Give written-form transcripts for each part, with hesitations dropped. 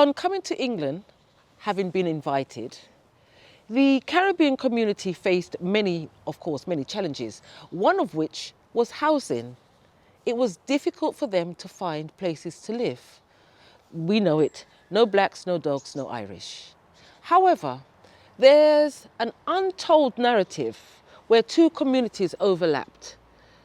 On coming to England, having been invited, the Caribbean community faced many challenges, one of which was housing. It was difficult for them to find places to live. We know it, no blacks, no dogs, no Irish. However, there's an untold narrative where two communities overlapped,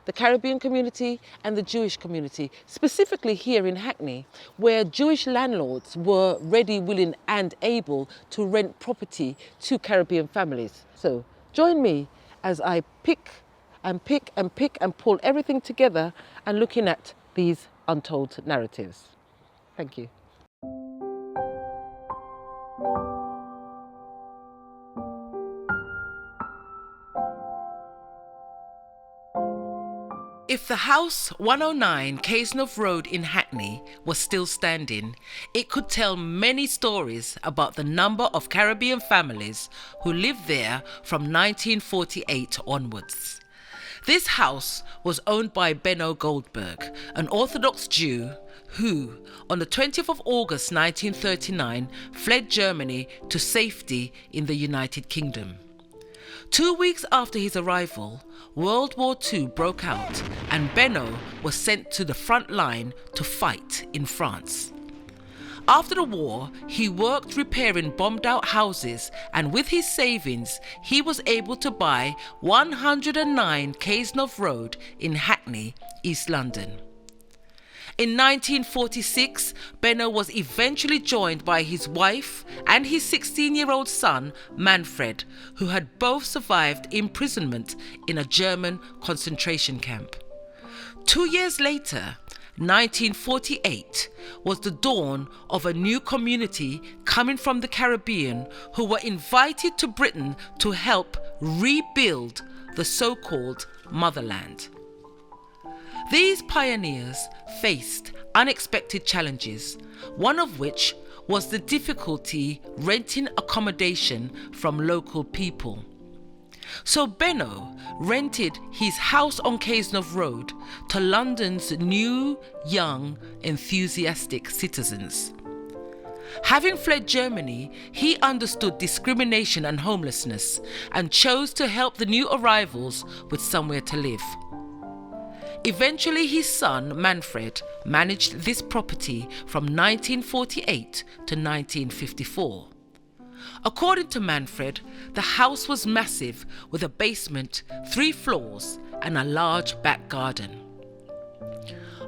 the Caribbean community and the Jewish community, specifically here in Hackney, where Jewish landlords were ready, willing and able to rent property to Caribbean families. So join me as I pick and pull everything together and looking at these untold narratives. Thank you. If the house 109 Cazenove Road in Hackney was still standing, it could tell many stories about the number of Caribbean families who lived there from 1948 onwards. This house was owned by Benno Goldberg, an Orthodox Jew who, on the 20th of August 1939, fled Germany to safety in the United Kingdom. 2 weeks after his arrival, World War II broke out and Benno was sent to the front line to fight in France. After the war, he worked repairing bombed out houses, and with his savings, he was able to buy 109 Cazenove Road in Hackney, East London. In 1946, Benno was eventually joined by his wife and his 16-year-old son, Manfred, who had both survived imprisonment in a German concentration camp. 2 years later, 1948, was the dawn of a new community coming from the Caribbean who were invited to Britain to help rebuild the so-called motherland. These pioneers faced unexpected challenges, one of which was the difficulty renting accommodation from local people. So Benno rented his house on Cazenove Road to London's new, young, enthusiastic citizens. Having fled Germany, he understood discrimination and homelessness and chose to help the new arrivals with somewhere to live. Eventually, his son, Manfred, managed this property from 1948 to 1954. According to Manfred, the house was massive with a basement, 3 floors, and a large back garden.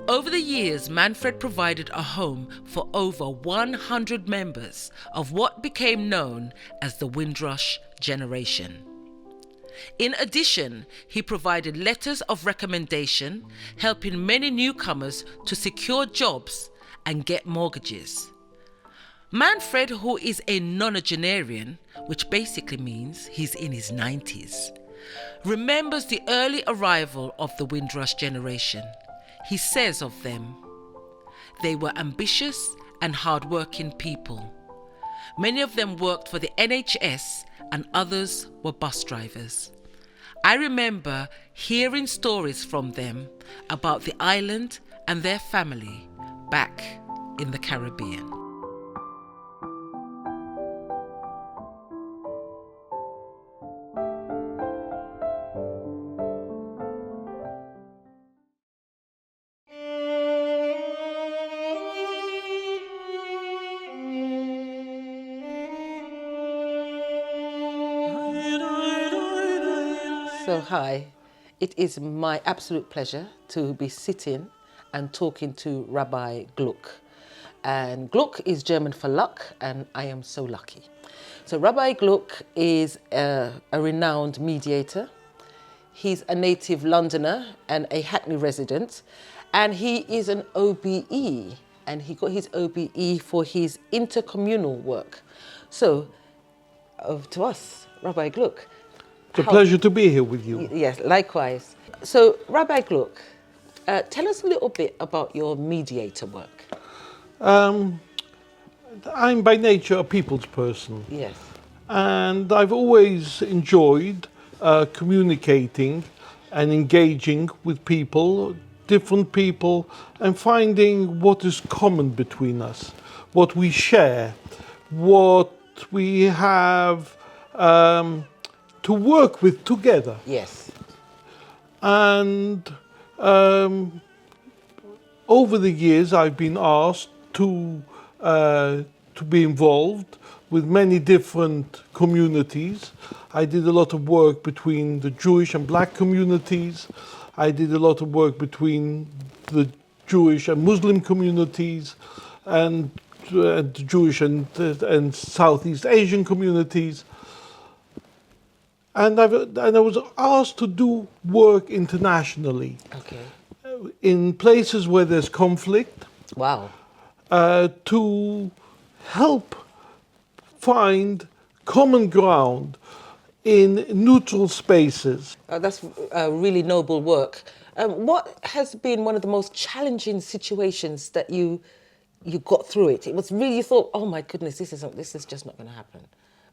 Over the years, Manfred provided a home for over 100 members of what became known as the Windrush Generation. In addition, he provided letters of recommendation, helping many newcomers to secure jobs and get mortgages. Manfred, who is a nonagenarian, which basically means he's in his 90s, remembers the early arrival of the Windrush Generation. He says of them, "They were ambitious and hard-working people. Many of them worked for the NHS and others were bus drivers. I remember hearing stories from them about the island and their family back in the Caribbean." So hi, it is my absolute pleasure to be sitting and talking to Rabbi Gluck. And Gluck is German for luck, and I am so lucky. So Rabbi Gluck is a renowned mediator. He's a native Londoner and a Hackney resident, and he is an OBE, and he got his OBE for his intercommunal work. So, over to us, Rabbi Gluck. It's a pleasure to be here with you. Yes, likewise. So, Rabbi Gluck, tell us a little bit about your mediator work. I'm by nature a people's person. Yes. And I've always enjoyed communicating and engaging with people, different people, and finding what is common between us, what we share, what we have to work with together. Yes. And over the years, I've been asked to be involved with many different communities. I did a lot of work between the Jewish and black communities. I did a lot of work between the Jewish and Muslim communities, and the Jewish and Southeast Asian communities. And I was asked to do work internationally Okay. in places where there's conflict, Wow. to help find common ground in neutral spaces. That's really noble work. What has been one of the most challenging situations that you got through it? It was really, you thought, oh my goodness, this is just not going to happen.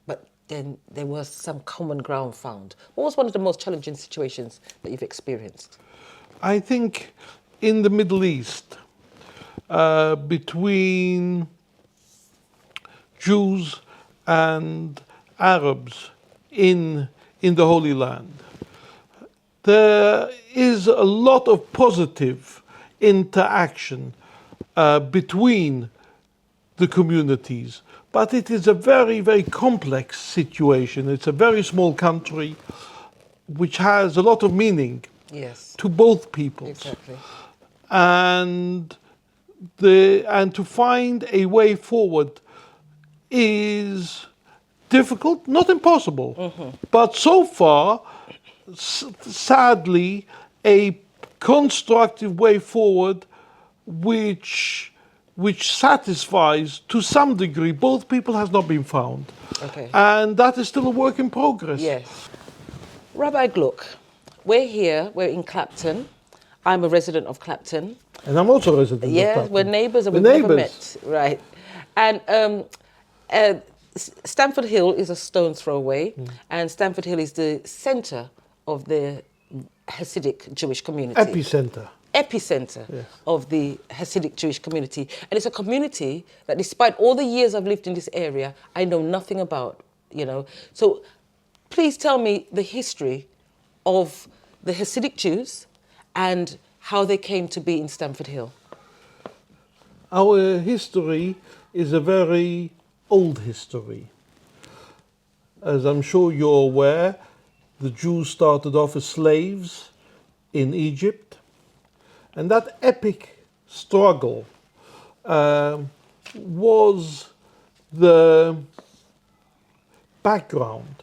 But then there was some common ground found. What was one of the most challenging situations that you've experienced? I think in the Middle East, between Jews and Arabs in the Holy Land, there is a lot of positive interaction between the communities, but it is a very, very complex situation. It's a very small country which has a lot of meaning Yes. to both peoples. Exactly. And to find a way forward is difficult, not impossible, but so far, sadly, a constructive way forward which satisfies to some degree both people has not been found. Okay. And that is still a work in progress. Yes. Rabbi Gluck, we're here, we're in Clapton. I'm a resident of Clapton. And I'm also a resident of Yeah, Clapton. we're neighbours and We're we've never neighbours. met. Right. And Stamford Hill is a stone's throw away, and Stamford Hill is the centre of the Hasidic Jewish community. Epicenter. Epicenter Yes. of the Hasidic Jewish community. And it's a community that, despite all the years I've lived in this area, I know nothing about, you know. So please tell me the history of the Hasidic Jews and how they came to be in Stamford Hill. Our history is a very old history. As I'm sure you're aware, the Jews started off as slaves in Egypt, and that epic struggle was the background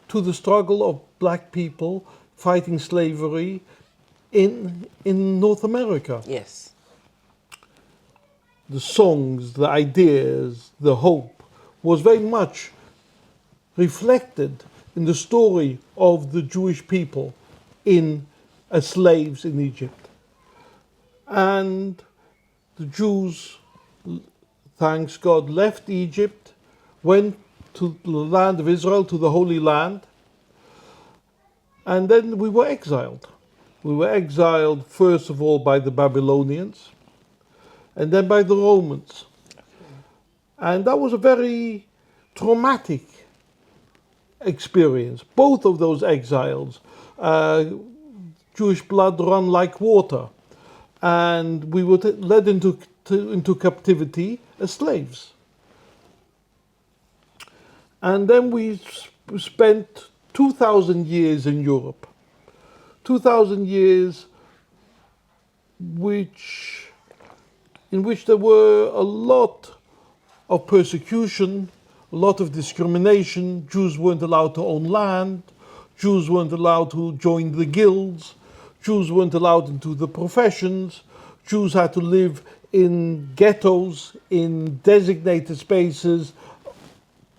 to the struggle of black people fighting slavery in North America. Yes. The songs, the ideas, the hope was very much reflected in the story of the Jewish people as slaves in Egypt. And the Jews, thanks God, left Egypt, went to the land of Israel, to the Holy Land, and then we were exiled. We were exiled first of all by the Babylonians, and then by the Romans. And that was a very traumatic experience. Both of those exiles, Jewish blood run like water, and we were led into captivity as slaves. And then we spent 2,000 years in Europe. 2,000 years in which there were a lot of persecution, a lot of discrimination. Jews weren't allowed to own land. Jews weren't allowed to join the guilds. Jews weren't allowed into the professions. Jews had to live in ghettos, in designated spaces,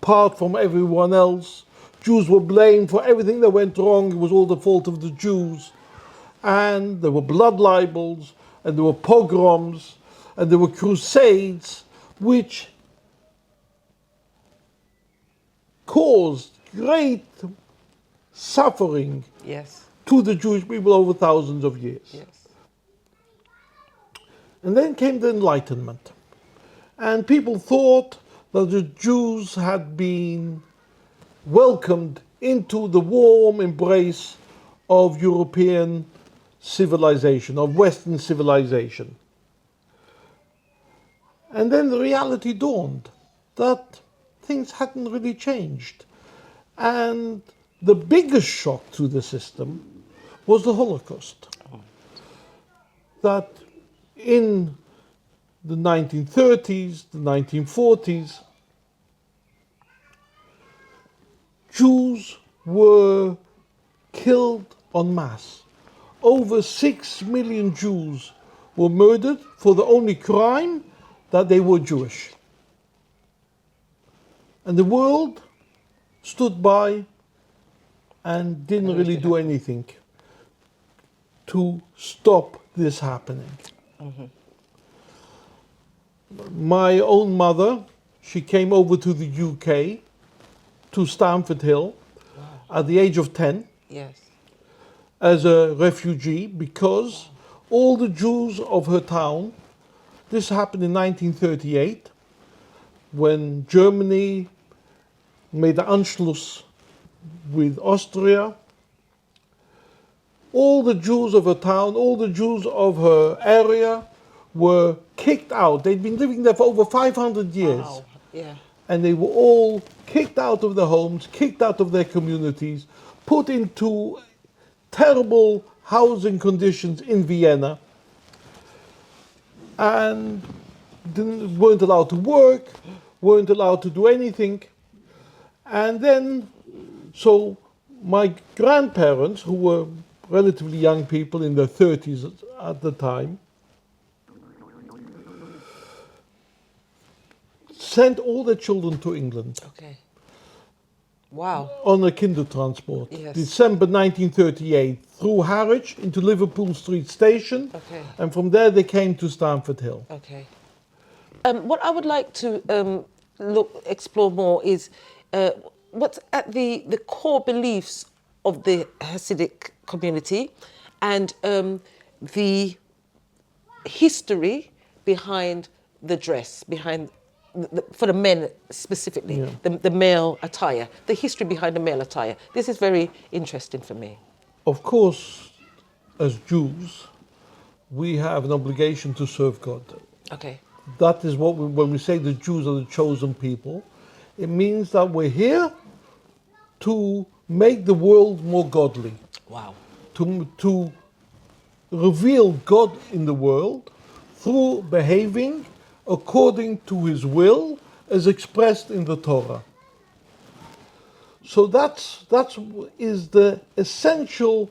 apart from everyone else. Jews were blamed for everything that went wrong. It was all the fault of the Jews. And there were blood libels, and there were pogroms, and there were crusades, which caused great suffering Yes. to the Jewish people over thousands of years. Yes. And then came the Enlightenment. And people thought that the Jews had been welcomed into the warm embrace of European civilization, of Western civilization. And then the reality dawned that things hadn't really changed. And the biggest shock to the system was the Holocaust. That in the 1930s, the 1940s, Jews were killed en masse. Over 6 million Jews were murdered for the only crime that they were Jewish. And the world stood by and didn't really do anything to stop this happening. My own mother, she came over to the UK, to Stamford Hill, at the age of 10, Yes. as a refugee, because all the Jews of her town, this happened in 1938, when Germany made the Anschluss with Austria. All the Jews of her town, all the Jews of her area were kicked out. They'd been living there for over 500 years. Wow. Yeah. And they were all kicked out of their homes, kicked out of their communities, put into terrible housing conditions in Vienna, and weren't allowed to work, weren't allowed to do anything. And then, so my grandparents, who were relatively young people in their 30s at the time, sent all their children to England Okay. Wow. on a Kindertransport. Yes. December 1938, through Harwich into Liverpool Street Station, Okay. and from there they came to Stamford Hill. Okay. What I would like to explore more is what's at the core beliefs of the Hasidic community and the history behind the dress, behind for the men specifically, the male attire, the history behind the male attire. This is very interesting for me. Of course, as Jews, we have an obligation to serve God. Okay. That is what when we say the Jews are the chosen people, it means that we're here to make the world more godly, Wow. to reveal God in the world through behaving according to His will as expressed in the Torah. So that is the essential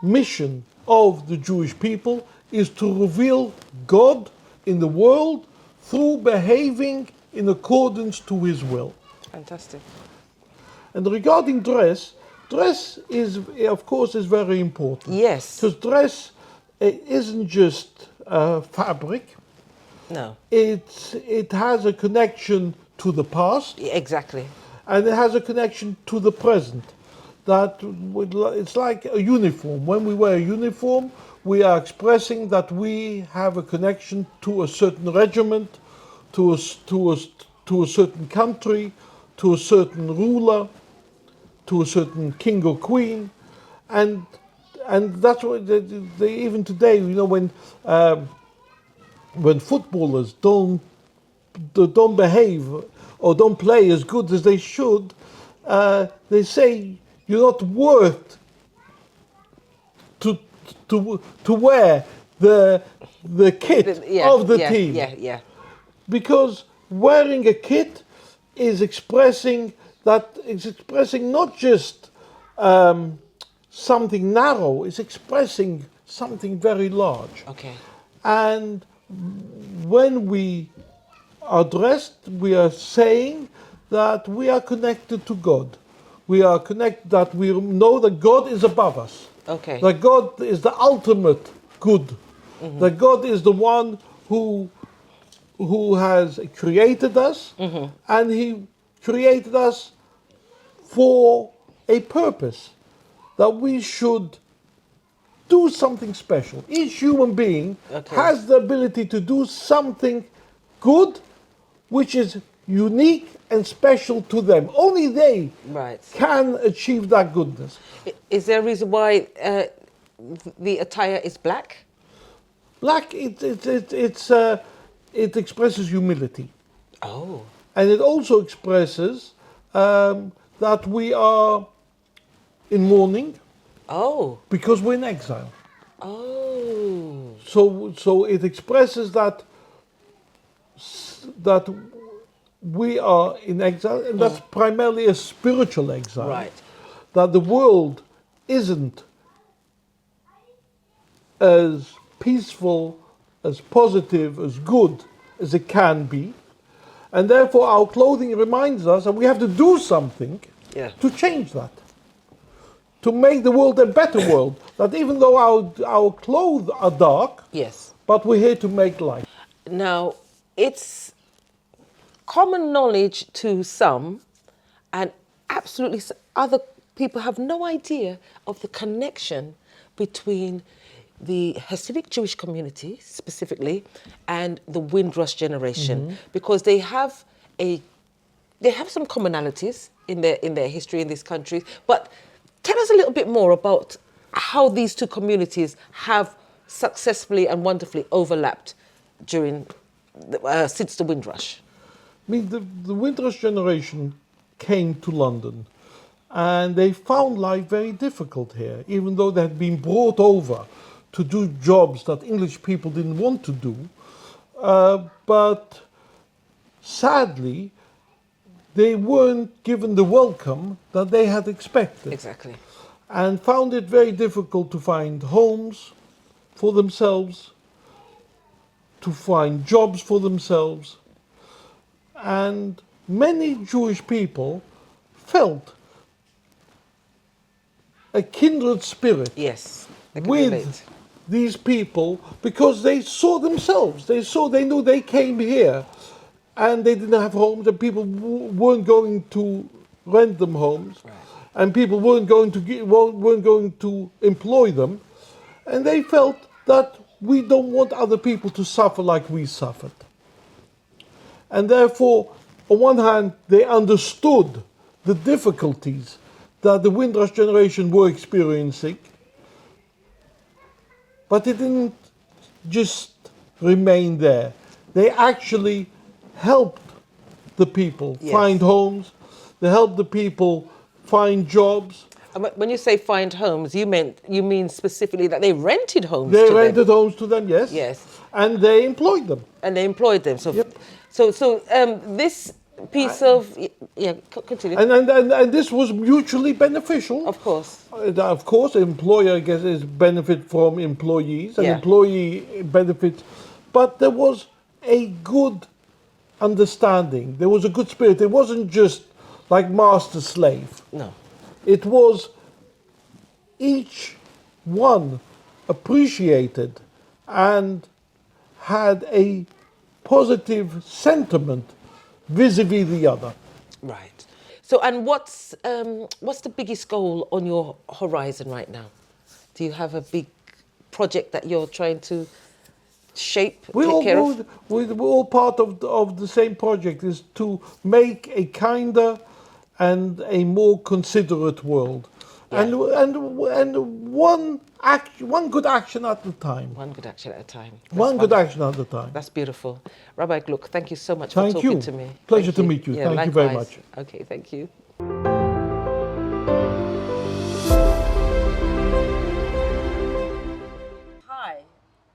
mission of the Jewish people, is to reveal God in the world through behaving in accordance to His will. Fantastic. And regarding dress is, of course, is very important. Yes. Because dress isn't just fabric. No. It has a connection to the past, Exactly. and it has a connection to the present. It's like a uniform. When we wear a uniform, we are expressing that we have a connection to a certain regiment, to a certain country, to a certain ruler, to a certain king or queen, and that's what they even today, you know, when footballers don't behave or don't play as good as they should, they say you're not worth to wear the kit of the team. Yeah. Because wearing a kit is expressing not just something narrow, it's expressing something very large. Okay. And when we are dressed, we are saying that we are connected to God. We are connected, that we know that God is above us. Okay. That God is the ultimate good. Mm-hmm. That God is the one who has created us, mm-hmm. and He created us for a purpose, that we should do something special. Each human being has the ability to do something good which is unique and special to them. Only they Right. can achieve that goodness. Is there a reason why the attire is black? Black, it expresses humility. Oh. And it also expresses that we are in mourning Oh. because we're in exile. Oh. So it expresses that we are in exile, and that's primarily a spiritual exile. Right. That the world isn't as peaceful, as positive, as good as it can be. And therefore our clothing reminds us that we have to do something to change that. To make the world a better world. That even though our clothes are dark, Yes. but we're here to make light. Now, it's common knowledge to some, and absolutely other people have no idea of the connection between the Hasidic Jewish community specifically and the Windrush generation, because they have some commonalities in their history in this country. But tell us a little bit more about how these two communities have successfully and wonderfully overlapped since the Windrush. I mean, the Windrush generation came to London and they found life very difficult here, even though they had been brought over to do jobs that English people didn't want to do. But sadly, they weren't given the welcome that they had expected. Exactly. And found it very difficult to find homes for themselves, to find jobs for themselves. And many Jewish people felt a kindred spirit Yes. I can with relate. these people because they saw themselves. They knew they came here and they didn't have homes, and people weren't going to rent them homes, and people weren't going to employ them, and they felt that we don't want other people to suffer like we suffered. And therefore, on one hand, they understood the difficulties that the Windrush generation were experiencing, but they didn't just remain there. They actually helped the people find homes, they helped the people find jobs. When you say find homes, you mean specifically that they rented homes They to them? rented homes to them, yes. Yes. And they employed them. And they employed them. So, Yep. this piece of... Yeah, continue. And this was mutually beneficial. Of course. Of course, employer gets benefit from employees, and Yeah. employee benefits. But there was a good understanding. There was a good spirit. It wasn't just like master slave. No. It was each one appreciated and had a positive sentiment vis-a-vis the other. Right. So, and what's the biggest goal on your horizon right now? Do you have a big project that you're trying to shape, take care of? We're all part of the same project, is to make a kinder and a more considerate world. Yeah. And one good action at a time. One good action at a time. One good action at a time. That's beautiful. Rabbi Gluck, thank you so much Thank for talking you. to me. Pleasure Thank to meet you. Yeah, Thank you very likewise. much. Okay, thank you. Hi.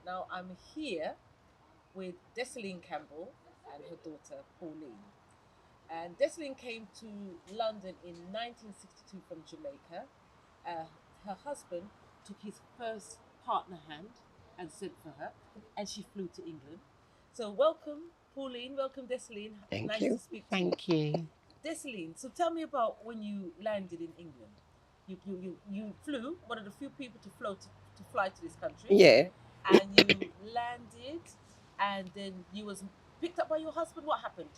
Now I'm here with Dessalene Campbell and her daughter Pauline. And Dessalene came to London in 1962 from Jamaica. Her husband took his first partner hand and sent for her, and she flew to England. So welcome, Pauline. Welcome, Dessalene. Thank nice you. to speak to Thank you. Dessalene, so tell me about when you landed in England. You flew, one of the few people to fly to this country. Yeah. And you landed, and then you was picked up by your husband. What happened?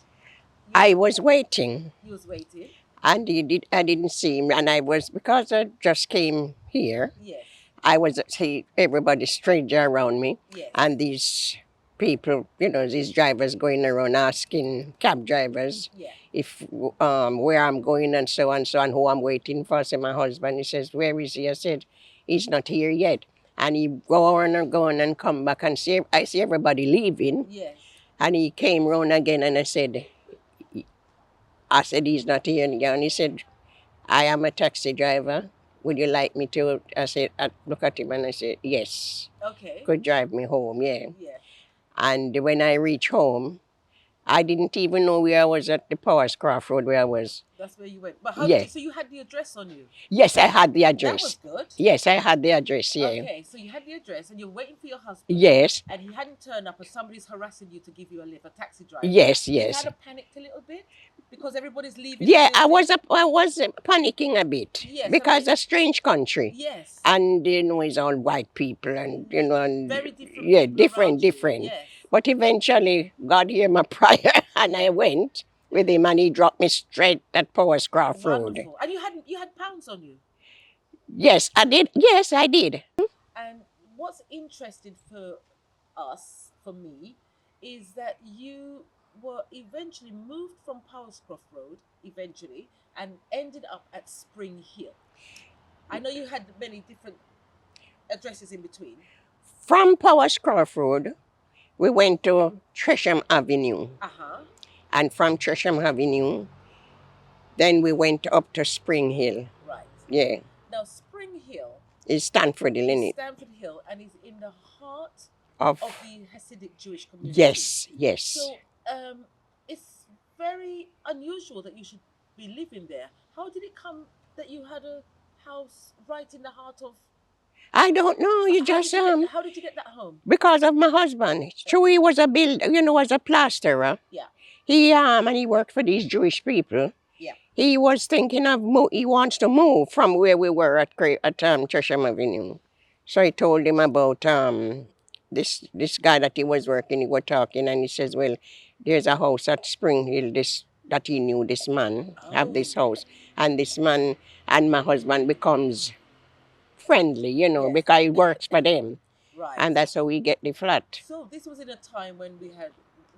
I was waiting, You was waiting. and I didn't see him, and because I just came here. Yes. I was see everybody stranger around me, Yes. and these people, you know, these drivers going around asking cab drivers if where I'm going and so on, so on, who I'm waiting for. So my husband, he says, where is he? I said, he's not here yet. And he go on and go on and come back and see, I see everybody leaving. Yes. And he came round again and I said, he's not here again. And he said, I am a taxi driver. Would you like me to? I said, I look at him and I said, yes. Okay. Could drive me home, yeah. Yeah. And when I reached home, I didn't even know where I was at the Powerscroft Road where I was. That's where you went. But how Yeah. so you had the address on you? Yes, I had the address. That was good. Yes, I had the address, yeah. Okay, so you had the address and you're waiting for your husband. Yes, And he hadn't turned up and somebody's harassing you to give you a lift, a taxi driver. yes, You yes. kind of panicked a little bit because everybody's leaving. Yeah, and everything. I was panicking a bit. Yes, because okay. a strange country. Yes. And, you know, it's all white people and, you know, and Very different. yeah, people different, around you. different. Yes. But eventually, God heard my prayer and I went with him and he dropped me straight at Powerscroft Road. Wonderful. And you had pounds on you. Yes, I did. Yes, I did. And what's interesting for us, for me, is that you were eventually moved from Powerscroft Road, eventually, and ended up at Spring Hill. I know you had many different addresses in between. From Powerscroft Road, we went to Tresham Avenue. Uh-huh. And from Tresham Avenue, then we went up to Spring Hill. Right. Yeah. Now, Spring Hill It's Stanford Hill, is innit? Stamford Hill and is in the heart Of of the Hasidic Jewish community. yes, yes. So it's very unusual that you should be living there. How did it come that you had a house right in the heart of? I don't know. You just How did you get that home? because of my husband. Chewy was a builder, you know, was a plasterer. Yeah. He and he worked for these Jewish people. Yeah. He was thinking of he wants to move from where we were at Tresham Avenue. So I told him about this guy that he was working. He was talking and he says, well, there's a house at Spring Hill. That he knew this man have this house, and this man and my husband becomes friendly, you know, Yes. because he works for them, Right. and that's how we get the flat. So this was in a time when we had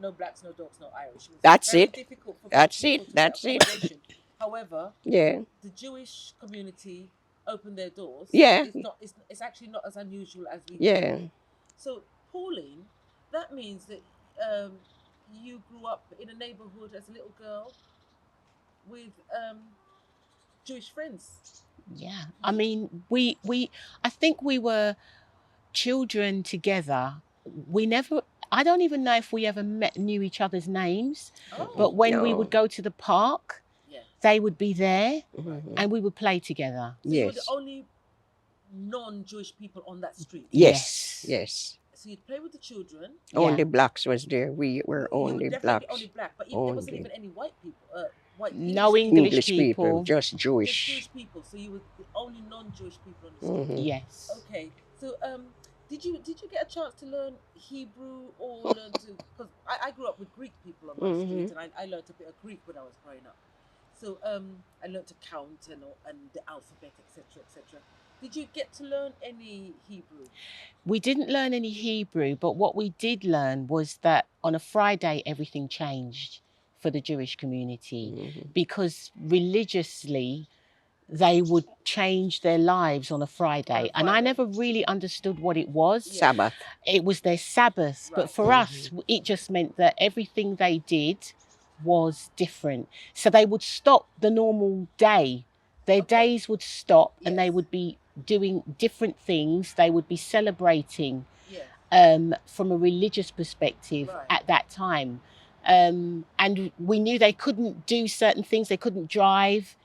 no blacks, no dogs, no Irish. It was That's very it. difficult for That's people it. to That's get it. accommodation. However, Yeah, the Jewish community opened their doors. Yeah. It's actually not as unusual as we yeah. think. So, Pauline, that means that you grew up in a neighborhood as a little girl with Jewish friends. Yeah, I mean, I think we were children together. We never, I don't even know if we ever knew each other's names, but when we No. would go to the park, Yeah. they would be there Mhm. and we would play together. So you were the Yes. only non-Jewish people on that street. Yes. Yes. So you'd play with the children. Only blacks was there. We were You only were definitely blacks. only black, but there wasn't Only. even any white people. White No English English people. just Just Jewish. Jewish people. So you were the only non-Jewish people on the street. Mhm. Yes. Okay. So did you get a chance to learn Hebrew or learn to? Because I grew up with Greek people on my street, and I learned a bit of Greek when I was growing up. So I learned to count and the alphabet, etc., etc. Did you get to learn any Hebrew? We didn't learn any Hebrew, but what we did learn was that on a Friday, everything changed for the Jewish community because religiously, they would change their lives on a Friday. And I never really understood what it was. Sabbath. It was their Sabbath. But for us, it just meant that everything they did was different. So they would stop the normal day. Their days would stop and they would be doing different things. They would be celebrating from a religious perspective at that time. And we knew they couldn't do certain things. They couldn't drive.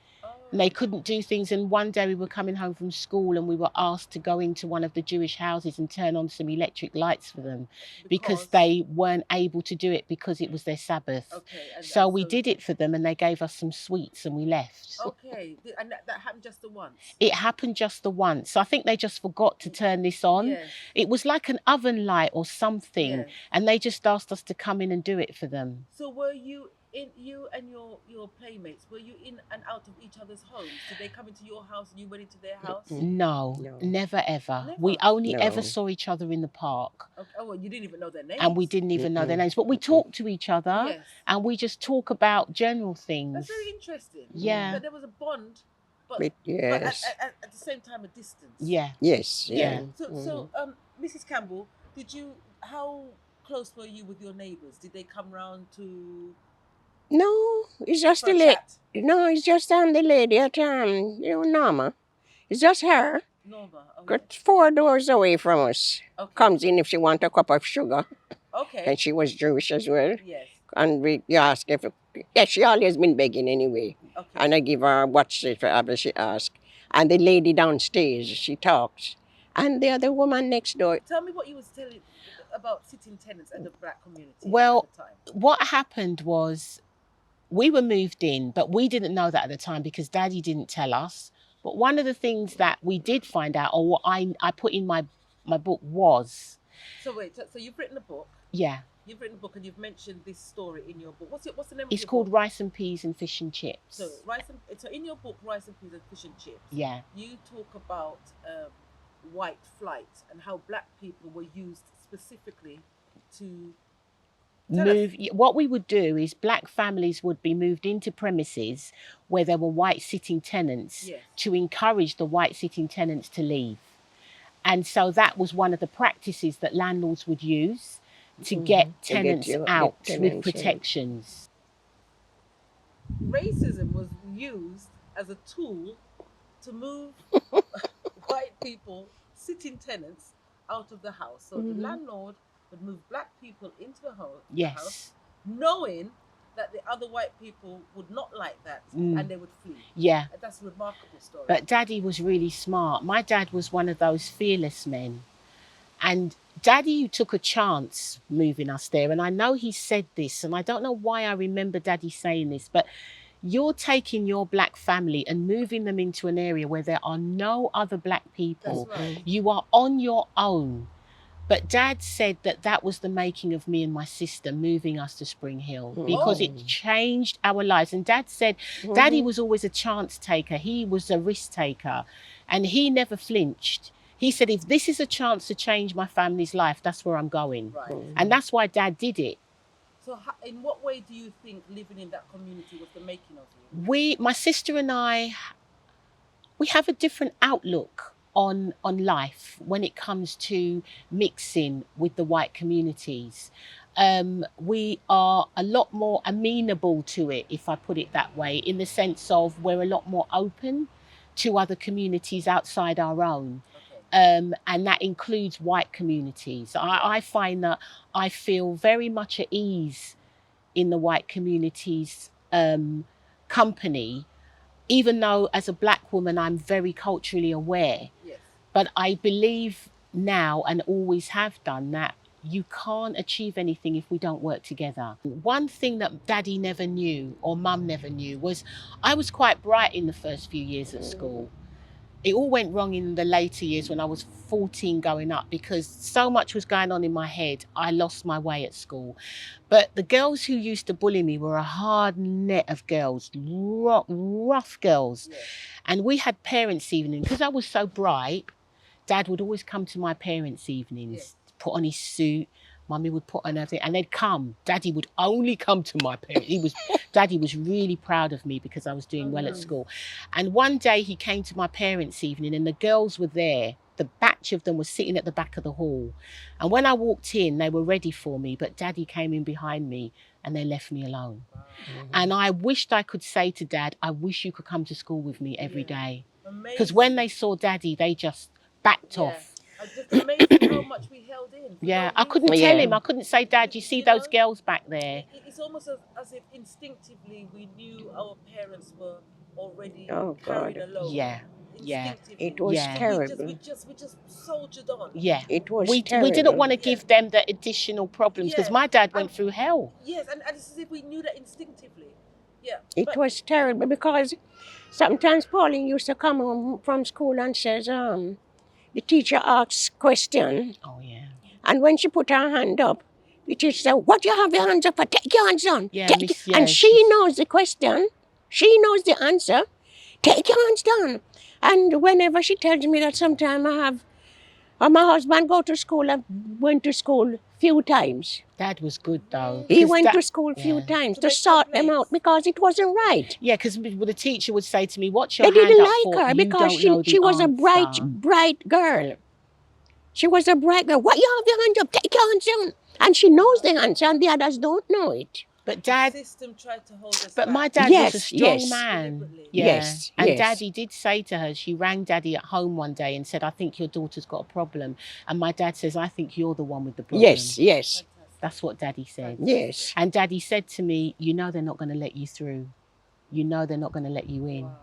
And they couldn't do things. And one day we were coming home from school and we were asked to go into one of the Jewish houses and turn on some electric lights for them because they weren't able to do it because it was their Sabbath. So we did it for them and they gave us some sweets and we left. Okay. And that happened just the once? It happened just the once. So I think they just forgot to turn this on. Yes. It was like an oven light or something. Yes. And they just asked us to come in and do it for them. So were you in you and your playmates, were you in and out of each other's homes? Did they come into your house and you went into their house? Mm-mm. No, No. never ever. We Never? only ever No. saw each other in the park. Okay. Oh, well, you didn't even know their names. And we didn't even know their Mm-mm. names, but we talked to each other, Yes. and we just talk about general things. That's very interesting. Yeah. That there was a bond, but But but yes. at the same time a distance. Yeah. Yes. Yeah. Yeah. So Mrs. Campbell, how close were you with your neighbours? Did they come round to No, it's just for the a lady. chat? No, it's just the lady at Norma. It's just her. Norma. Oh, Got 4 doors away from us. yeah. Okay. Comes in if she want a cup of sugar, Okay. and she was Jewish as well. Yes. And you ask if she always been begging anyway. Okay. And I give her what she after she asked. And the lady downstairs, she talks. And the other woman next door. Tell me what you was telling about sitting tenants and the black community Well, at the time. what happened was we were moved in, but we didn't know that at the time because Daddy didn't tell us. But one of the things that we did find out, or what I put in my book was, So wait, so you've written a book. yeah, You've written a book and you've mentioned this story in your book. What's the name of it's your called book? Rice and Peas and Fish and Chips. So in your book, Rice and Peas and Fish and Chips, Yeah, you talk about white flight and how black people were used specifically to tell us. what we would do is black families would be moved into premises where there were white sitting tenants Yes. to encourage the white sitting tenants to leave. And so that was one of the practices that landlords would use to get tenants out with protections. Racism was used as a tool to move white people, sitting tenants, out of the house. So the landlord would move black people into the house, Yes. knowing that the other white people would not like that and they would flee. Yeah. And that's a remarkable story. But Daddy was really smart. My dad was one of those fearless men. And Daddy took a chance moving us there. And I know he said this, and I don't know why I remember Daddy saying this, but you're taking your black family and moving them into an area where there are no other black people. That's right. You are on your own. But Dad said that was the making of me and my sister moving us to Spring Hill because it changed our lives. And Dad said Daddy was always a chance taker. He was a risk taker and he never flinched. He said, if this is a chance to change my family's life, that's where I'm going. Right. And that's why Dad did it. So in what way do you think living in that community was the making of you? My sister and I, we have a different outlook on life when it comes to mixing with the white communities. We are a lot more amenable to it, if I put it that way, in the sense of we're a lot more open to other communities outside our own. And that includes white communities. I find that I feel very much at ease in the white community's company, even though as a black woman, I'm very culturally aware. Yes. But I believe now and always have done that you can't achieve anything if we don't work together. One thing that Daddy never knew or Mum never knew was I was quite bright in the first few years at school. It all went wrong in the later years when I was 14 going up because so much was going on in my head, I lost my way at school. But the girls who used to bully me were a hard net of girls, rough girls. Yeah. And we had parents' evening. Because I was so bright, Dad would always come to my parents' evenings, put on his suit. Mummy would put on everything and they'd come. Daddy would only come to my parents. Daddy was really proud of me because I was doing well at school. And one day he came to my parents' evening and the girls were there. The batch of them was sitting at the back of the hall. And when I walked in, they were ready for me, but Daddy came in behind me and they left me alone. And I wished I could say to Dad, I wish you could come to school with me every day. Because when they saw Daddy, they just backed off. Just amazing how much we held in. Yeah, I couldn't tell him. I couldn't say, Dad, you see those girls back there? It's almost as if instinctively we knew our parents were already carried along. Yeah, yeah. It was terrible. We just soldiered on. Yeah. It was terrible. We didn't want to give them the additional problems because my dad went through hell. Yes, and it's as if we knew that instinctively. Yeah. It was terrible because sometimes Pauline used to come home from school and says, the teacher asks question. Oh, yeah. And when she put her hand up, The teacher said, what you have your hands up for? Take your hands down. Yeah, Take Miss, and yeah, she she's- knows the question. She knows the answer. Take your hands down. And whenever she tells me that sometime I have, my husband go to school, I went to school few times. Dad was good though. He 'cause went Dad- to school few yeah. times To to make sort them complaints. out because it wasn't right. Yeah, because the teacher would say to me, "What's your They hand didn't up like for? her You because don't know the she was a answer." bright girl. She was a bright girl. What you have your hands up? Take your hands down. And she knows the answer and the others don't know it. But The Dad, system tried to hold us but back. my dad was a Yes, strong yes. man. Deliberately. Yeah. Yes, And yes. Daddy did say to her, she rang Daddy at home one day and said, "I think your daughter's got a problem." And my dad says, "I think you're the one with the problem." Yes, yes, Fantastic. That's what Daddy said. yes. And Daddy said to me, "You know they're not going to let you through. You know they're not going to let you in. Wow.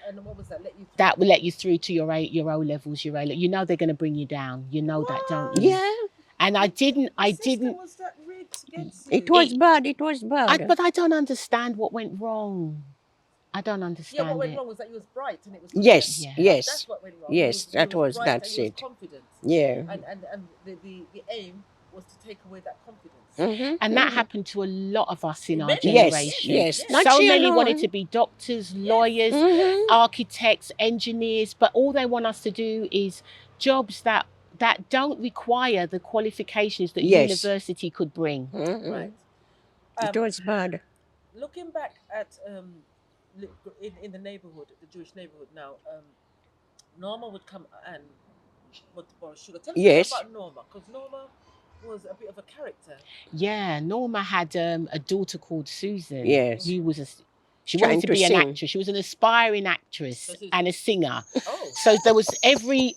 And what was that? Let you through? That will let you through to your O levels, your A. You know they're going to bring you down. You know that, don't you?" Yeah, And I didn't. The system was that rigged against you. it was bad. It was bad. But I don't understand what went wrong. I don't Yeah, understand what went it. wrong was that you was bright and it was Yes, Yeah. yes, That's what went wrong. yes, You that was- bright that's and you was it. confident. Yeah. And the aim was to take away that confidence. Mhm, And that mhm. happened to a lot of us in our Yes, generation. yes. Not So she many wanted alone. to be doctors, lawyers, Mhm. architects, engineers, but all they want us to do is jobs that don't require the qualifications that Yes. university could bring. Mhm. Right. It was bad. Looking back at in the neighborhood, the Jewish neighborhood now, Norma would come and would borrow sugar. Tell us Yes. about Norma, because Norma was a bit of a character. Yeah, Norma had a daughter called Susan. Yes. Who was she Trying wanted to to be an sing. actress. She was an aspiring actress So Susan- and a singer. Oh, So there was every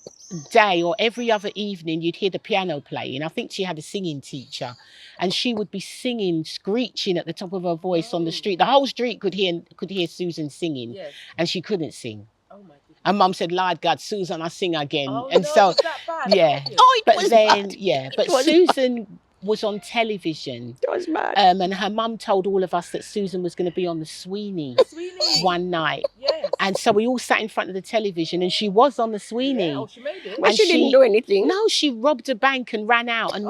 day or every other evening you'd hear the piano playing. I think she had a singing teacher, and she would be singing, screeching at the top of her voice on the Oh. street. The whole street could hear Susan singing, yes. and she couldn't sing. Oh my goodness. And Mum said, "Lord God, Susan, I sing again." Oh and no, so was that bad? yeah. Obvious. Oh, it but was then bad. yeah, It but was Susan was on television. It was bad. And her mum told all of us that Susan was going to be on the Sweeney Sweeney. one night. Yes. And so we all sat in front of the television, and she was on the Sweeney. Yeah, oh, she made it. But and she didn't she- do anything. No, she robbed a bank and ran out and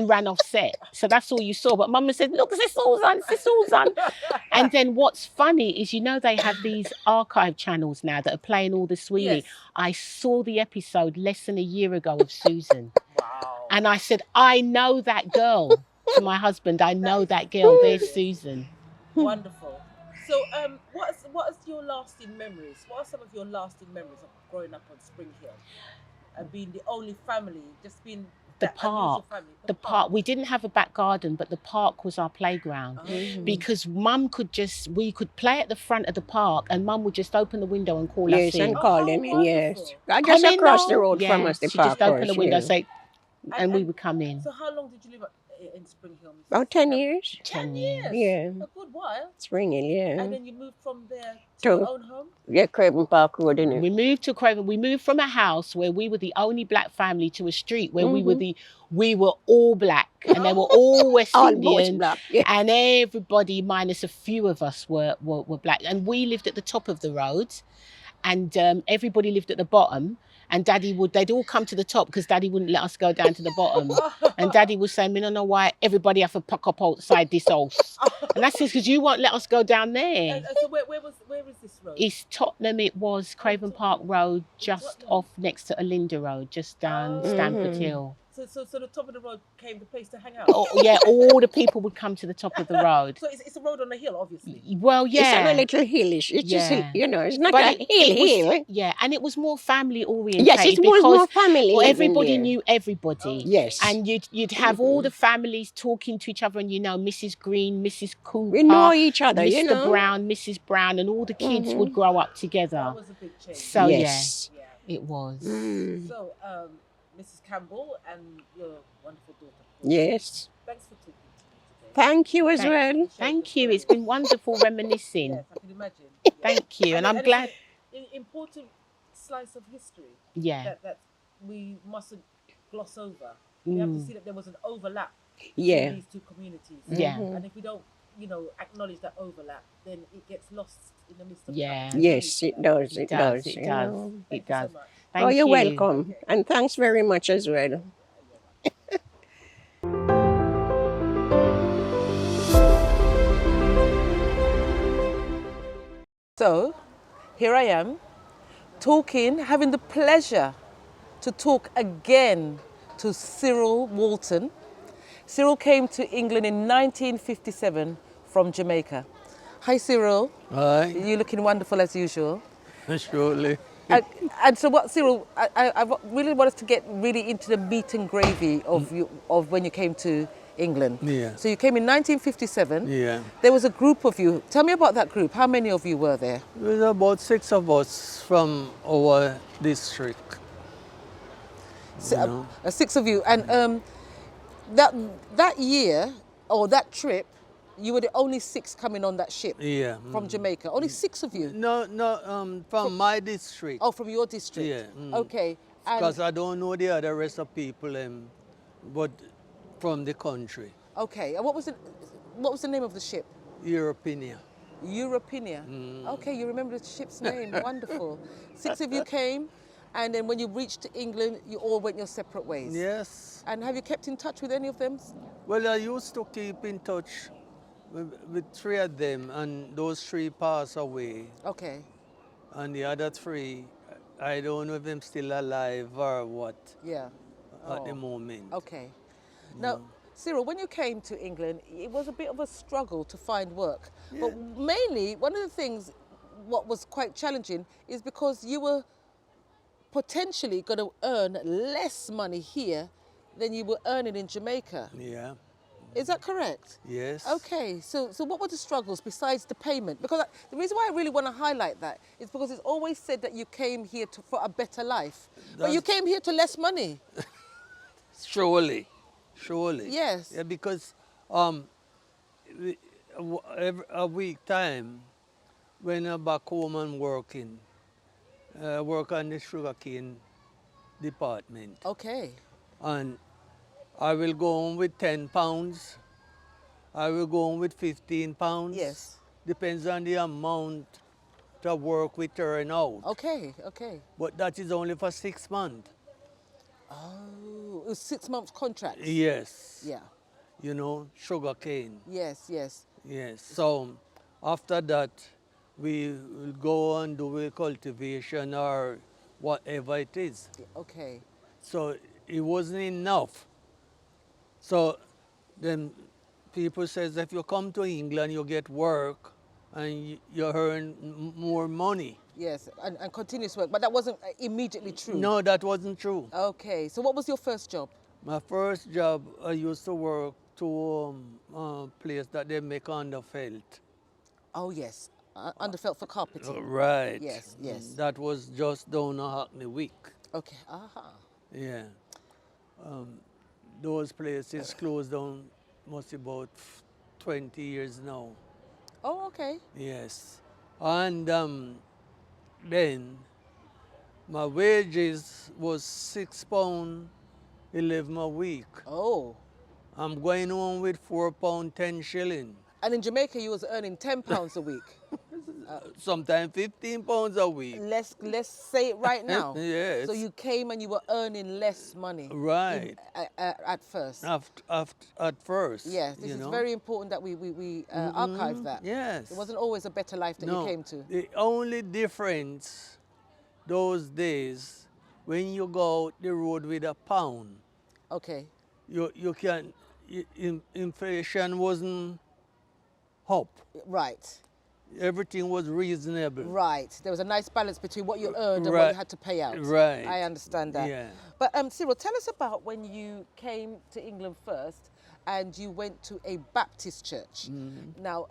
ran off set. So that's all you saw. But Mum said, "Look, this is Susan, this is Susan." And then what's funny is, they have these archive channels now that are playing all the Sweeney. Yes. I saw the episode less than a year ago of Susan. Wow. And I said, "I know that girl." To my husband, "I know that girl. There's Susan." Wonderful. So, what is your lasting memories? What are some of your lasting memories of growing up on Spring Hill and being the only family, just being The that unusual park. family? The park. We didn't have a back garden, but the park was our playground. Oh. Because we could play at the front of the park, and Mum would just open the window and call Yes, us in. and call how them in. Yes. wonderful. Just Come in across the now. road from Yeah, us, the she park just opened was, the window, yeah. say, and we and- would come in. So, how long did you live in Spring Hill? Mrs. About 10 Campbell? years. 10 years. Yeah. A good while. Spring Hill, And yeah. then you moved from there to To- your own home? Yeah, Craven Park Road, innit? We moved to Craven. We moved from a house where we were the only black family to a street where we were all black, and they were all West Almost Indian. black. Yeah. And everybody, minus a few of us, were black. And we lived at the top of the road, and everybody lived at the bottom. And they'd all come to the top because Daddy wouldn't let us go down to the bottom. And Daddy would say, "Me don't know why everybody have to pack up outside this house." And that's just because you won't let us go down there. And so, where is this road? East Tottenham, it was Craven Park Road, just Tottenham. off next to Olinda Road, just down Oh. Stamford Hill. So the top of the road became the place to hang out. Oh, yeah, all the people would come to the top of the road. So it's a road on a hill, obviously. Well, It's on yeah. a little hillish. It's just, Yeah. it's not But a it was- hill. Yeah, and it was more family oriented. Yes, it was more family. well, living everybody there. knew everybody. Yes. And you'd have all the families talking to each other, and Mrs. Green, Mrs. Cooper, We know each other, Mr. you know. Brown, Mrs. Brown, and all the kids would grow up together. That was a big change. So Yes. yeah. yeah, it was. Mm. So, Mrs. Campbell and your wonderful daughter. Yes. Thanks for talking to me today. Thank you as Thank- well. Thank you. It's been wonderful reminiscing. Yes, I can imagine. Thank you, and I'm it's glad. an important slice of history Yeah. that we mustn't gloss over. We have to Mm. see that there was an overlap Yeah. in these two communities. Yeah. And if we don't, acknowledge that overlap, then it gets lost in the midst of Yeah. time. Yes, it does. It does. It you does. know. Thank It you so does. much. Thank Oh, you're you. welcome. And thanks very much as well. So, here I am, talking, having the pleasure to talk again to Cyril Walton. Cyril came to England in 1957 from Jamaica. Hi, Cyril. Aye, You're looking wonderful as usual. surely. And, and so, what, Cyril? I really want us to get really into the meat and gravy of of when you came to England. Yeah. So you came in 1957. Yeah. There was a group of you. Tell me about that group. How many of you were there? There's about 6 of us from our district. Si- You know? 6 of you. And that year or that trip, you were the only 6 coming on that ship Yeah. from Jamaica. Only 6 of you. No, from my district. Oh, from your district. Yeah, Okay. And Because I don't know the other rest of people, but from the country. okay. And what was the name of the ship? European. Europeania. Okay, you remember the ship's name. Wonderful. 6 of you came, and then when you reached England, you all went your separate ways. Yes. And have you kept in touch with any of them? Well, I used to keep in touch with 3 of them, and those 3 passed away. Okay. And the other 3, I don't know if they're still alive or what Yeah. at the Oh, moment. Okay. Now, Cyril, when you came to England, it was a bit of a struggle to find work. But mainly, one of the things what was quite challenging is because you were potentially going to earn less money here than you were earning in Jamaica. Yeah. Is that correct? Yes. Okay, so what were the struggles besides the payment? Because the reason why I really want to highlight that is because it's always said that you came here for a better life. But you came here to less money. Surely. Yes. Yeah, because a week time when I'm back home and working, work on the sugarcane department, Okay. and I will go home with £10. I will go home with £15. Yes. Depends on the amount of work we turn out. Okay. But that is only for 6 months. Oh, it was 6 months contract. Yes. Yeah. You know, sugarcane. Yes. Yes. So after that, we will go and do a cultivation or whatever it is. Okay. So it wasn't enough. So then people says if you come to England, you get work and you earn more money. Yes, and continuous work, but that wasn't immediately true. No, that wasn't true. Okay, so what was your first job? My first job, I used to work to a place that they make underfelt. Oh yes, underfelt for carpeting. Right. Yes. That was just down a Hackney week. Okay. Aha. Yeah. Those places closed down must be about 20 years now. Oh, okay. Yes. And then my wages was £6.11 a week. Oh, I'm going home with £4.10. and in Jamaica you was earning £10 a week. Sometimes £15 a week. Let's say it right now. Yes. So you came and you were earning less money. Right. At first. At first. Yes, this you is know? very important that we archive that. Yes. It wasn't always a better life that No, you came to. the only difference those days, when you go out the road with £1, Okay. you can, inflation wasn't up. Right. Everything was reasonable. Right. There was a nice balance between what you earned and what Right. you had to pay out. Right. I understand that. Yeah. But Cyril, tell us about when you came to England first and you went to a Baptist church. Now,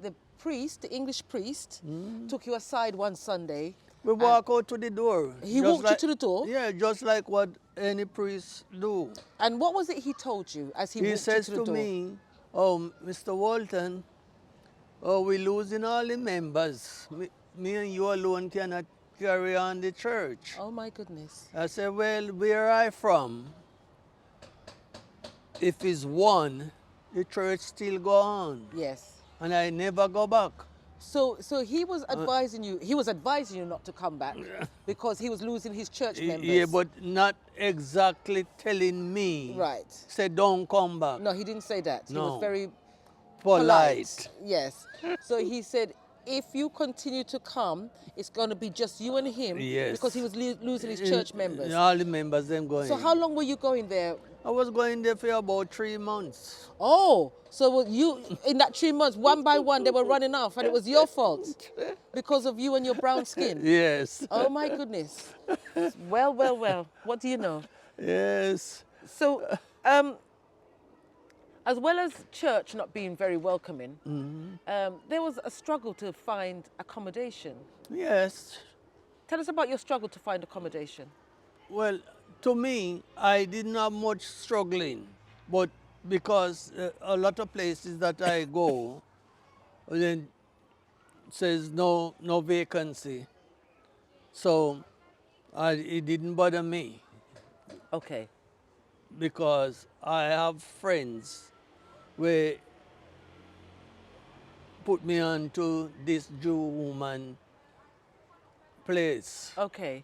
the priest, the English priest, took you aside one Sunday. We walk out to the door. He just walked you to the door? Yeah, just like what any priest do. And what was it he told you as he He walked says you to the to door? me, "Oh, Mr. Walton, oh, we're losing all the members. Me and you alone cannot carry on the church." Oh my goodness. I said, "Well, where I from, if it's one, the church still go on, Yes. and I never go back." So he was advising you. He was advising you not to come back because he was losing his church members. Yeah, but not exactly telling me. Right. Say, "Don't come back." No, he didn't say that. He No. was very Polite. Yes. So he said, if you continue to come, it's going to be just you and him Yes. because he was losing his church members. All the members them going. So how long were you going there? I was going there for about 3 months. Oh, so you in that 3 months, one by one, they were running off, and it was your fault because of you and your brown skin. Yes. Oh my goodness. Well, well, well. What do you know? Yes. So, as well as church not being very welcoming, there was a struggle to find accommodation. Yes. Tell us about your struggle to find accommodation. Well, to me, I didn't have much struggling, but because a lot of places that I go, then says no vacancy, so it didn't bother me Okay. because I have friends where put me on to this Jew woman place, Okay.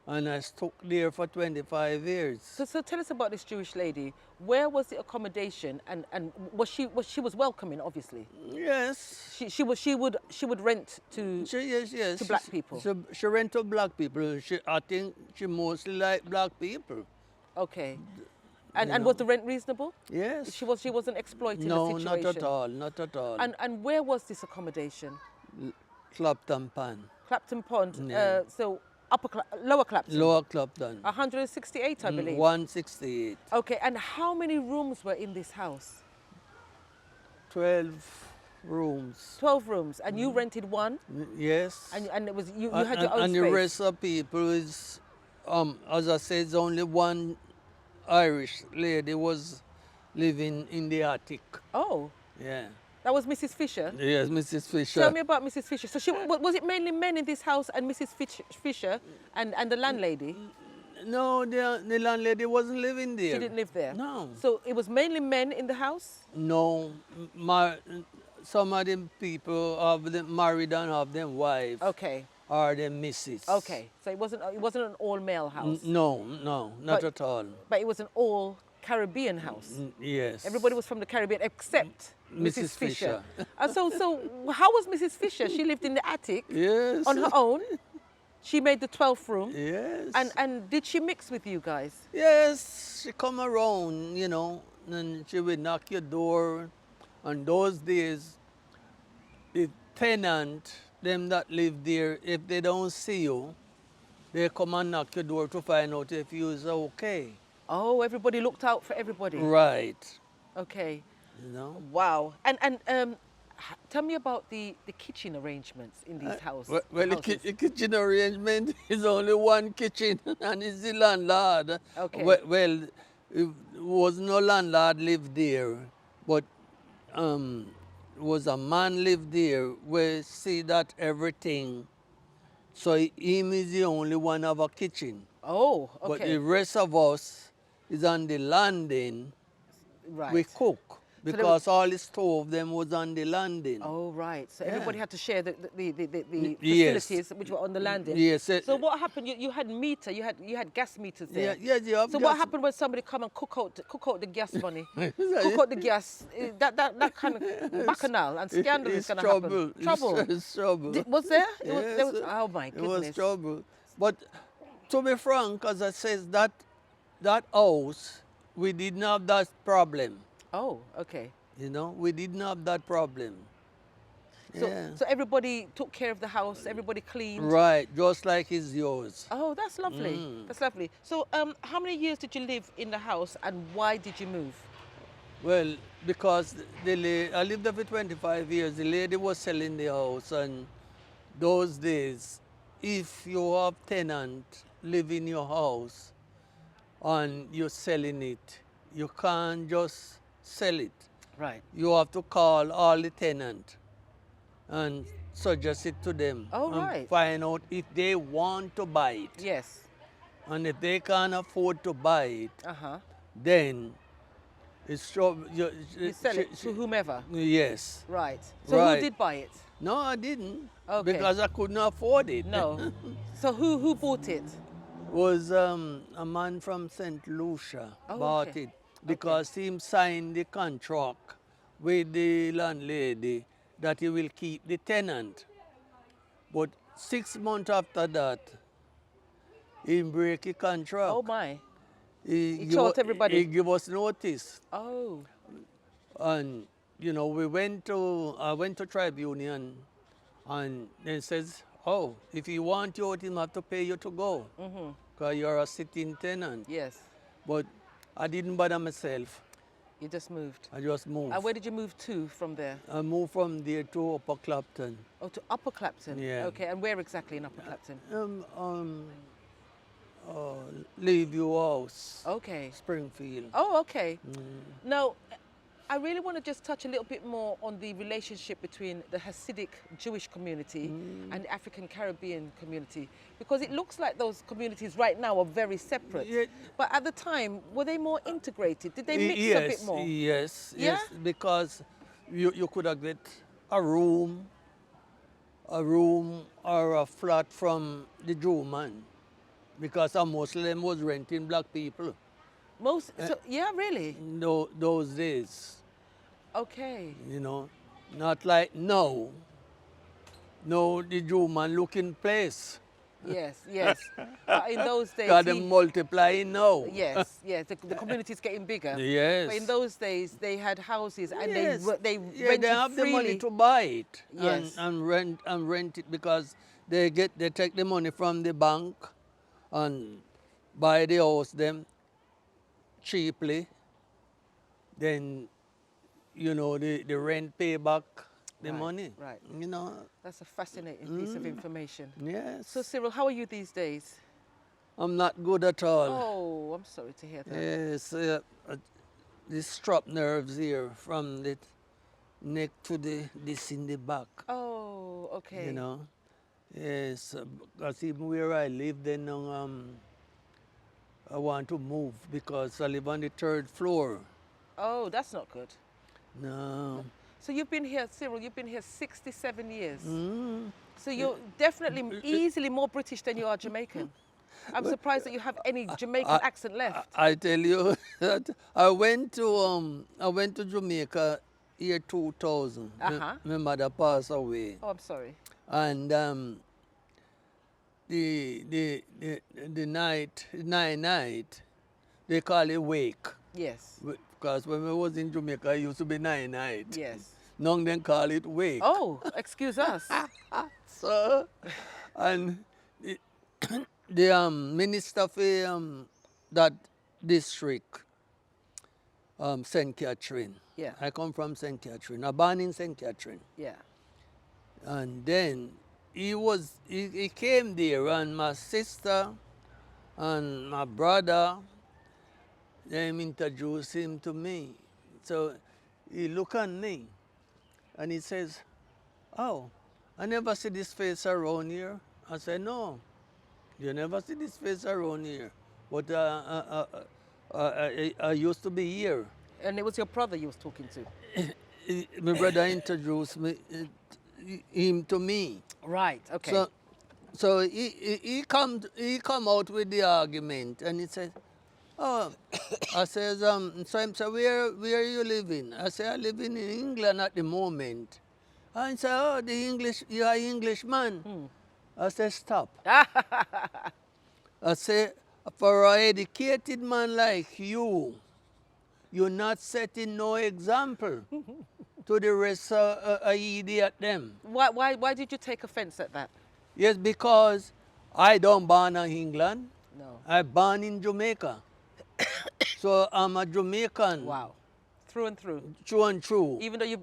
and I stuck there for 25 years. So tell us about this Jewish lady. Where was the accommodation, and was she welcoming? Obviously, Yes. she would rent to Yes. to black people. She rent to black people. I think she mostly like black people. Okay. And was the rent reasonable? Yes. She wasn't exploiting No, the situation. not at all. Not at all. And where was this accommodation? Clapton Pan. Clapton Pond. Yeah. So lower Clapton. Lower Clapton. 168, I believe. 168. Okay. And how many rooms were in this house? 12 rooms. 12 rooms, and you rented one, Yes. and it was you had your own and space. the rest of people is, as I said, only one Irish lady was living in the attic. Oh, Yeah. that was Mrs. Fisher. Yes, Mrs. Fisher. Tell me about Mrs. Fisher. So was it mainly men in this house and Mrs. Fisher and the landlady? No, the landlady wasn't living there. She didn't live there. No. So it was mainly men in the house. No, some of them people have them married and have them wife. Okay. Or them missus. Okay. So it wasn't an all male house. No, not But- at all. But it was an all Caribbean house. Yes. Everybody was from the Caribbean except Mrs. Mrs. Fisher. Fisher. And so how was Mrs. Fisher? She lived in the attic Yes. on her own. She made the 12th room. Yes. And did she mix with you guys? Yes, she come around, and she would knock your door. On those days, the tenant, them that live there, if they don't see you, they come and knock your door to find out if you is okay. Oh, everybody looked out for everybody. Right. Okay. Wow. And tell me about the kitchen arrangements in these houses. Well, the kitchen arrangement is only one kitchen, and it's the landlord. Okay. Well, it was no landlord lived there, but was a man lived there. We see that everything. So him is the only one of a kitchen. Oh, okay. But the rest of us is on the landing. right. We cook. there Because was- all the stove them was on the landing. Oh, right. So Yeah. everybody had to share the Yes. facilities which were on the landing. Yes. So what happened? You had meter. You had gas meters there. Yes, you have So what gas- happened when somebody come and cook out the gas money? Cook out the gas. That kind of bacchanal and scandal is It's going to trouble. happen. Trouble. It's trouble. Was there? There was, Yes, oh my It goodness. was trouble. But to be frank, as I says, that house, we didn't have that problem. Oh, okay. We didn't have that problem. So, Yeah. so everybody took care of the house. Everybody cleaned. Right, just like it's yours. Oh, that's lovely. That's lovely. So, how many years did you live in the house, and why did you move? Well, because I lived there for 25 years. The lady was selling the house, and those days, if you have tenant live in your house and you're selling it, you can't just sell it. Right. You have to call all the tenant and suggest it to them. Oh, and right. find out if they want to buy it. Yes. And if they can't afford to buy it, then it's trouble. You sell it to whomever. Yes. Right. So Right. who did buy it? No, I didn't. Okay. Because I couldn't afford it. No. So who bought it? Was a man from St. Lucia Oh, bought okay. it because he signed the contract with the landlady that he will keep the tenant. But 6 months after that, he break the contract. Oh my. He He give told u- everybody. He give us notice. Oh. And, I went to tribunion, and they says, oh, if he want you out, he have to pay you to go. Because you're a sitting tenant. Yes. But I didn't bother myself. You just moved. I just moved. And where did you move to from there? I moved from there to Upper Clapton. Oh, to Upper Clapton. Yeah. Okay. And where exactly in Upper Clapton? Leave House, Okay. Springfield. Oh, okay. Now, I really want to just touch a little bit more on the relationship between the Hasidic Jewish community and the African Caribbean community, because it looks like those communities right now are very separate. Yeah. But at the time, were they more integrated? Did they mix Yes, a bit more? yes, Yeah? yes, because you could have get a room or a flat from the Jew man, because a Muslim was renting black people Yeah, really? in those days, Okay. not like now. Now the Jew man looking place, Yes, yes. But in those days, because them multiplying now. yes, yes. The community's getting bigger. Yes. But in those days, they had houses and Yes. they Yeah, rented they have freely. the money to buy it Yes. and rent it, because they take the money from the bank and buy the house them cheaply. Then the rent pay back the Right, money. right. That's a fascinating piece of information. Yes. So, Cyril, how are you these days? I'm not good at all. Oh, I'm sorry to hear that. Yes, the strap nerves here from the neck to this in the back. Oh, okay. Yes, because even where I live, then I want to move because I live on the 3rd floor. Oh, that's not good. No. So you've been here, Cyril, you've been here 67 years. Mm. So you're definitely easily more British than you are Jamaican. I'm surprised that you have any Jamaican accent left. I tell you that I went to Jamaica year 2000. My mother passed away, Oh, I'm sorry. and the night they call it wake. Yes. Because when I was in Jamaica, it used to be night. Yes. Now they call it wake. Oh, excuse us. So, and the minister for that district, St. Catherine. Yeah. I come from St. Catherine. I born in St. Catherine. Yeah. And then he came there, and my sister and my brother, they introduced him to me. So he looked at me and he says, oh, I never see this face around here. I said, no, you never see this face around here. But I used to be here. And it was your brother you was talking to? My brother introduced him to me. Right, okay. So he come out with the argument, and he said, oh, I says, so he said, where are you living? I said, I live in England at the moment. And he said, oh, you are Englishman. I said, stop. I said, for an educated man like you, you're not setting no example to the rest of idiot them. Why did you take offense at that? Yes, because I don't born in England. No. I born in Jamaica. So I'm a Jamaican. Wow. Through and through. True and true. Even though you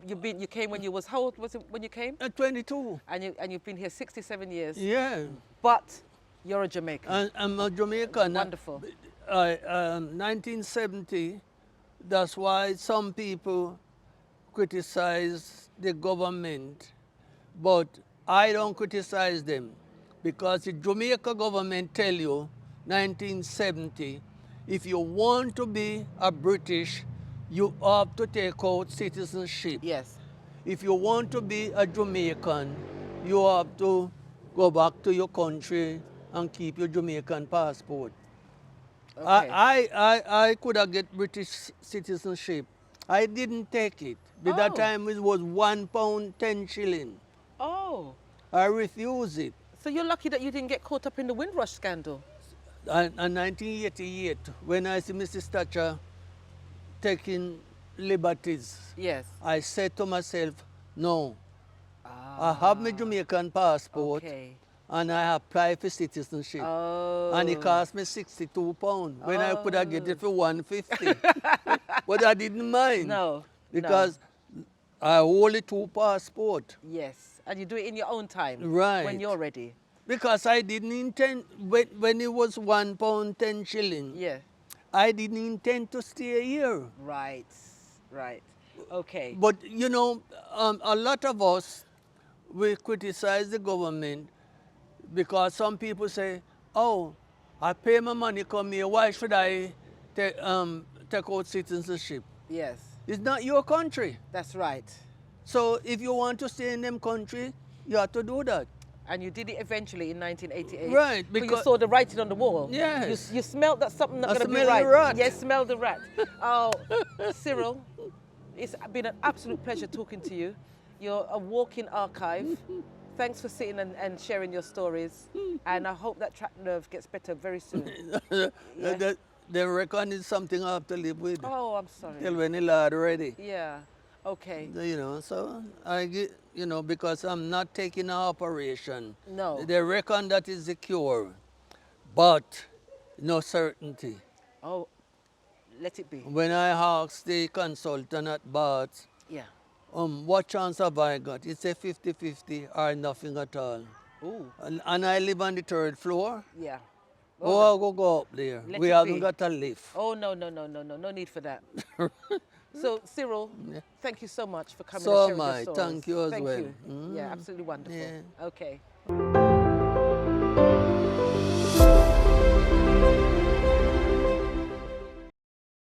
came when you was, how old was it when you came? 22. And you've been here 67 years. Yeah. But you're a Jamaican. And I'm a Jamaican. Wonderful. 1970, that's why some people criticize the government, but I don't criticize them, because the Jamaica government tell you 1970, if you want to be a British, you have to take out citizenship. Yes. If you want to be a Jamaican, you have to go back to your country and keep your Jamaican passport. Okay. I could have get British citizenship I didn't take it. By that Oh. time it was £1 10 shilling. Oh. I refused it. So you're lucky that you didn't get caught up in the Windrush scandal. In 1988, when I see Mrs. Thatcher taking liberties, Yes. I said to myself, no, I Ah. have my Jamaican passport Okay. and I apply for citizenship. Oh. And it cost me £62 when I could have get it for 150. But I didn't mind. No. Because I hold a two passport. Yes. And you do it in your own time. Right. When you're ready. Because I didn't intend, when it was £1 10 shilling, Yeah. I didn't intend to stay here. Right. Right. Okay. But you know, a lot of us, we criticize the government because some people say, oh, I pay my money, come here, why should I take out citizenship? Yes. It's not your country. That's right. So if you want to stay in them country, you have to do that. And you did it eventually in 1988. Right, But you because- saw the writing on the wall. Yes. You smelled that something not I going to be smell the right. rat. Yes, smell the rat. Oh, Cyril, it's been an absolute pleasure talking to you. You're a walking archive. Thanks for sitting and sharing your stories. And I hope that trapped nerve gets better very soon. The reckon is something I have to live with. Oh, I'm sorry. Till when the lad ready. Yeah. Okay. You know, so I get, you know, because I'm not taking an operation. No. They reckon that is the cure, but no certainty. Oh, let it be. When I asked the consultant at Bath, Yeah. what chance have I got? It's a 50-50 or nothing at all. Ooh. And I live on the 3rd floor. Yeah. Oh, go up there. Let We it haven't be. got a lift. Oh, no need for that. So, Cyril, thank you so much for coming So and sharing am your I. stories. Thank you as Thank well. you. Yeah, absolutely wonderful. Yeah. Okay.